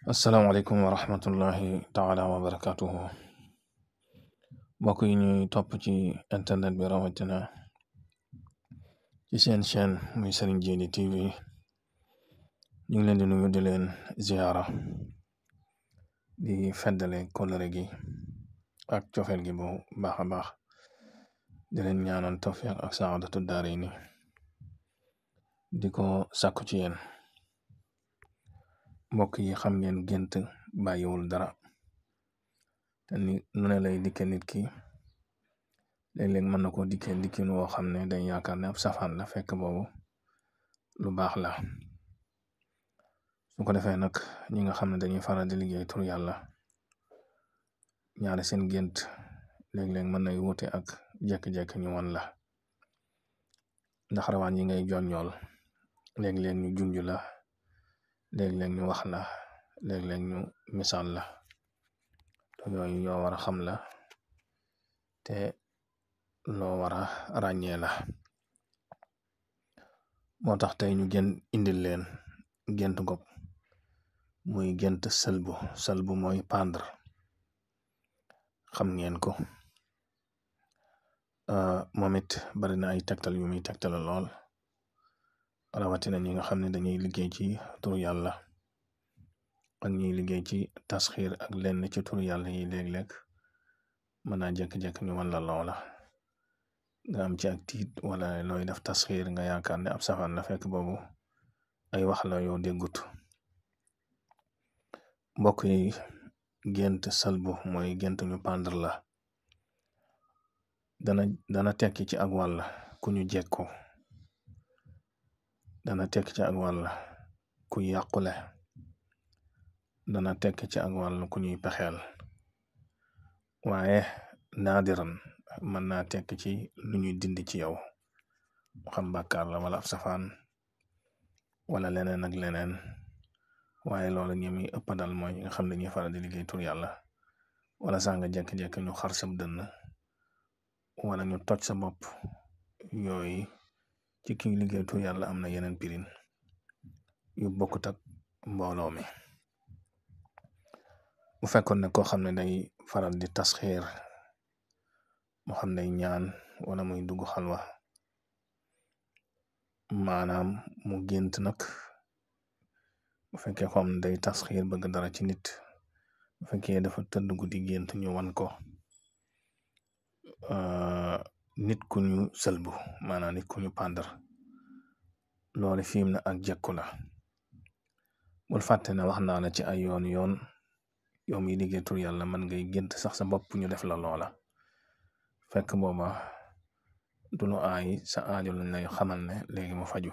asalaamaaleykum wa rahmatullahi taala wa barakatuhu mbokk yi ñuy topp ci internet bi rawatina ci seen chaîne muy Serigne Djily TV ñu ngi leen di nuyu di leen ziara di feddale kóllëre gi ak cofeel gi bu baax a baax di leen ñaanal tawfiq ak saadatu daarayni di ko sàkku ci yéen mbokk yi. Xam ngeen gént bàyyiwul dara te ni nu ne lay dikke nit ki léeg-léeg mën na koo dikkee dikkin woo xam ne day yaakaar ne ab safaan la fekk boobu lu baax la. su ko defee nag ñi nga xam ne dañuy faral di liggéey tur yàlla ñaare seen gént léeg-léeg mën nay wute ak jekk-jekk ñu won la ndax rawaan yi ngay jonjool léeg-léeg ñu junj la, léeg-léeg ñu wax la, léeg-léeg ñu misaal la te yooyu yoo war a xam la te loo war a ràññee la. moo tax tey ñu gën indil leen gént gopp muy gént sëlbu mooy pendre. xam ngeen ko moom it bari na ay tegtal yu muy tegtala lool rawatina ñi nga xam ne dañuy liggéey ci turu yàlla ak ñuy liggéey ci tasxiir ak lenn ci turu yàlla yi léeg-léeg mën naa jekk-jekk ñu wan la loola nga am ci ak tiit wala looy def tasxiir nga yaakaar ne ab safaan la fekk boobu ay wax la yoo déggut. mbokk yi gént sëlbu mooy gént ñu pendre la dana tekki ci ak wàll ku ñu jekko, dana tekki ci ak wàll ku yàqule, dana tekki ci ak wàll ku ñuy pexeel, waaye naadiran mën naa tekki ci lu ñuy dindi ci yow xam bàkkaar la wala ab safaan wala leneen ak leneen. waaye loolu ñi muy ëpp dal mooy nga xam ne ñuy faral di liggéey tur yàlla wala saa nga jekki-jekki ñu xar sab dënn wala ñu toj sa bopp. yooyu ci ki liggéey tur yàlla am na yeneen pirin yu bokkut ak mbooloo mi. bu fekkoon ne koo xam ne day faral di tasxiir moo xam ne ñaan wala muy dugg xalwa maanaam mu gént nag bu fekkee ko am ne day tasxiir bëgg dara ci nit bu fekkee dafa tëdd guddi gént ñu wan ko nit ku ñu sëlbu maanaam nit ku ñu pàndar loolu fiim na ak jekku la. bul fàtte ne wax naa la ci ay yoon yow mi liggéey tur yàlla mën ngay gént sax sa bopp ñu def la loola fekk booba du lu aay sa aajo lañ lay xamal ne léegi mu faju.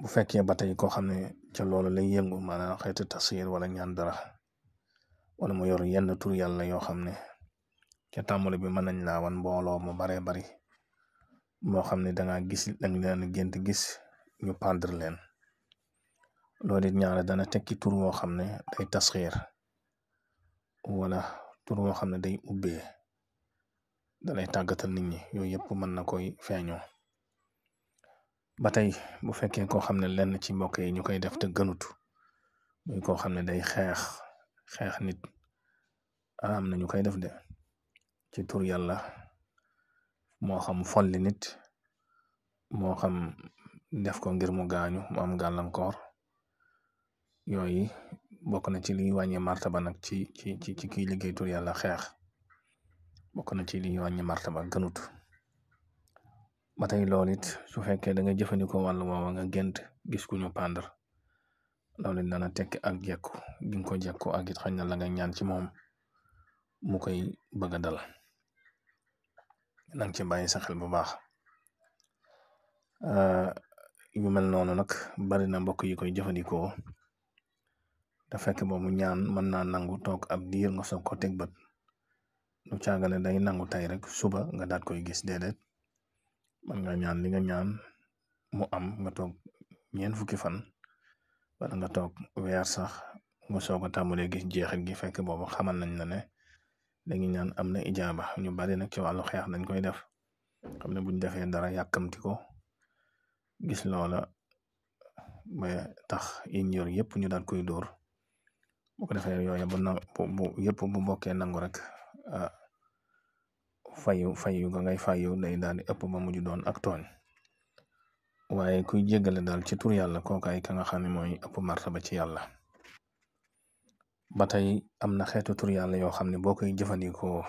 bu fekkee ba tey koo xam ne ca loolu lay yëngu maanaam xeetu tasxiir wala ñaan dara wala mu yor yenn tur yàlla yoo xam ne ca tàmbali bi mën nañ laa wan mbooloo mu baree bari moo xam ne danga leen gént gis ñu pendre leen. loolu it ñaare dana tekki tur woo xam ne day tasxiir wala tur woo xam ne day ubbee dalay tàggatal nit ñi. yooyu yëpp mën na koy feeñoo. ba tey bu fekkee koo xam ne lenn ci mbokk yi ñu koy def te gënut muy koo xam ne day xeex nit am na ñu koy def de ci tur yàlla moo xam folli nit moo xam def ko ngir mu gaañu mu am gàllankoor. yooyu bokk na ci liy wàññi martaba nag ci kiy liggéey tur yàlla xeex bokk na ci liy wàññi martaba gënut. ba tey loolu it su fekkee da nga jëfandikoo wàllu woowa nga gént gis ku ñu pendre loolu it dana tekki ak jekku gi nga ko jekku ak it xañ na la nga ñaan ci moom mu koy bëgg a dal. nang ci bàyyi sa xel bu baax. yu mel noonu nag bari na mbokk yi koy jëfandikoo te fekk boobu ñaan mën naa nangu toog ab diir nga soog ko teg bët lu caagale day nangu tey rek suba nga daat koy gis. déedéet man nga ñaan li nga ñaan mu am nga toog 4 fukki fan wala nga toog weer sax nga soog a tàmbalee gis jeexit gi fekk boobu xamal nañ la ne léegi ñaan am na ijaaba. ñu bari nag ci wàllu xeex dañ koy def xam ne buñ defee dara yàkkamti ko gis loola ba tax yiñ yor yëpp ñu daal koy dóor bu ko defee yooyu bu yëpp bu bokkee nangu rek fayu ga ngay fayu day daal di ëpp ba mujj doon ak tooñ waaye kuy jéggale daal ci tur yàlla kookaay ka nga xam ne mooy ëpp martaba ci yàlla. ba tey am na xeetu tur yàlla yoo xam ne boo koy jëfandikoo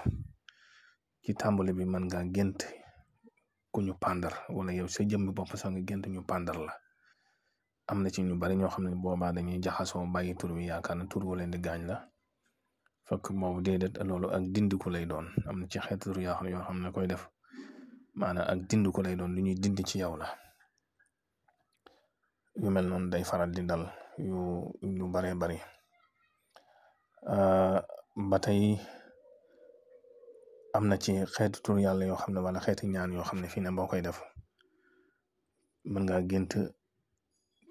ci tàmbali bi mën ngaa gént ku ñu pàndar wala yow sa jëmmi bopp sax nga gént ñu pàndar la. am na ci ñu bari ñoo xam ne boobaa dañuy jaxasoo bàyyi tur wi yaakaar na tur wu leen di gaañ la fekk boobu déedéet loolu ak dindiku lay doon. am na ci xeetu tur yoo xam ne koy def maanaam ak dindiku lay doon lu ñuy dindi ci yow la. yu mel noonu day faral di dal yu baree bari. ba tey am na ci xeetu tur yàlla yoo xam ne wala xeeti ñaan yoo xam ne fii ne boo koy def mën ngaa gént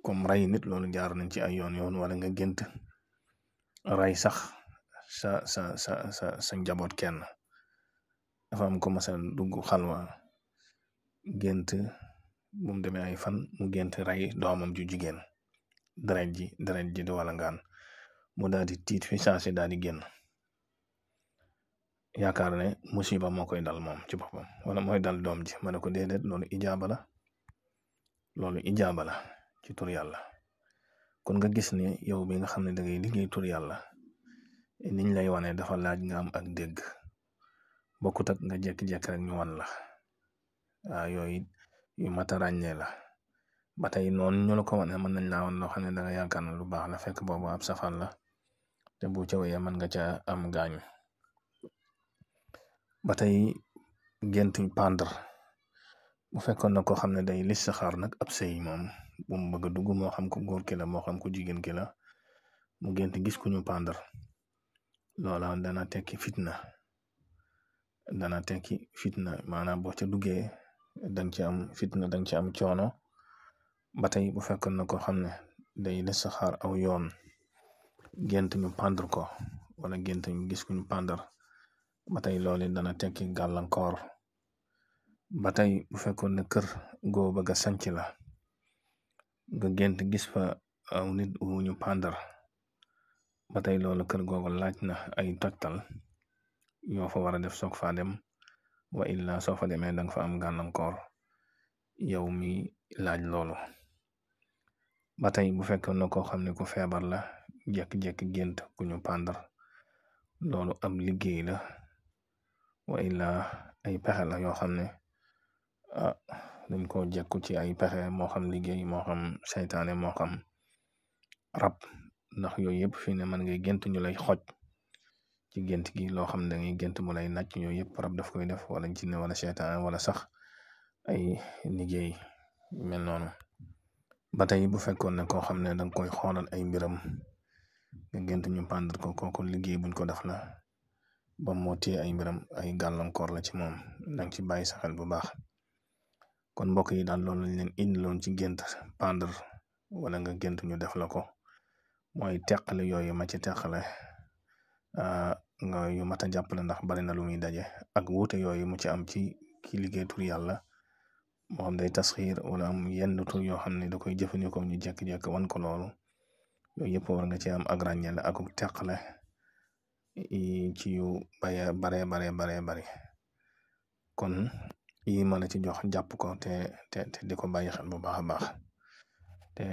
comme rey nit, loolu jaar nañ ci ay yoon wala nga gént rey sax sa njaboot kenn. dafa am ko masal dugg xalwa gént bu mu demee ay fan mu gént rey doomam ju jigéen deret ji di wala ngaan mu daal di tiit fi saa si daal di génn yaakaar ne musiba moo koy dal moom ci boppam wala mooy dal doom ji. ma ne ko déedéet loolu ijaaba la ci tur yàlla. kon nga gis ne yow bi nga xam ne da ngay liggéey tur yàlla niñ lay wane dafa laaj nga am ak dégg bokkut ak nga jekki-jekki rek ñu wan la yooyu yu mata ràññee la. ba tey noonu ñu la ko wane mën nañ laa wan loo xam ne da nga yaakaar ne lu baax la fekk boobu ab safaan la te bu ca wéyee mën nga ca am gaañu. ba tey géntuñ pàndar bu fekkoon na ko xam ne day listixaar nag ab sëy moom bu mu bëgg a dugg moo xam ko góor ki la moo xam ko jigéen ki la mu gént gis ku ñu pàndar loola dana tekki fitna maanaam boo ca duggee danga ci am fitna danga ci am coono. ba tey bu fekkoon na ko xam ne day listixaar aw yoon gént ñu pàndar ko wala gént ñu gis ku ñu pàndar ba tey loolu dana tekki gàllankoor. ba tey bu fekkoon ne kër goo bëgg a sanc la nga gént gis fa aw nit wu ñu pàndar ba tey loolu kër googu laaj na ay tojtal yoo fa war a def soog faa dem wa illa soo fa demee danga fa am gàllankoor yow mi laaj loolu. ba tey bu fekkoon na koo xam ne ku feebar la jekki-jekki gént ku ñu pàndar loolu ab liggéey la wa illa ay pexe la yoo xam ne dañ ko jekku ci ay pexe moo xam liggéey moo xam seytaane moo xam rab ndax yooyu yëpp fii ne mën ngay gént ñu lay xoj ci gént gi loo xam ne da ngay gént mu lay nàcc yooyu yëpp rab daf koy def wala jinne wala seytaane wala sax ay liggéey mel noonu. ba tey bu fekkoon ne koo xam ne danga koy xoolal ay mbiram nga gént ñu pàndar ko kooku liggéey buñ ko def la ba moo téye ay mbiram ay gàllankoor la ci moom danga ci bàyyi sa xel bu baax. kon mbokk yi daal loolu lañ leen indiloon ci gént pàndar wala nga gént ñu def la ko mooy teqale yooyu ma ci teqale nga yu mat a jàppale ndax bari na lu muy daje ak wuute yooyu mu ci am ci ki liggéey tur yàlla moo xam day tasxiir wala am yenn tur yoo xam ne da koy jëfandikoo ñu jekki-jekki wan ko loolu yooyu yëpp war nga ci am ak ràññeel ak teqale ci yu baree bari kon yi ma la ci jox jàpp ko te di ko bàyyi xel bu baax a baax te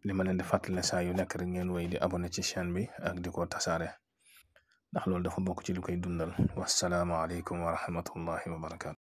li ma leen di fàttale saa yu nekk rek ngeen wéy di abonné ci chaîne bi ak di ko tasaare ndax loolu dafa bokk ci lu koy dundal. wassalaamu aleykum wa rahmatullahi wa barakaatu.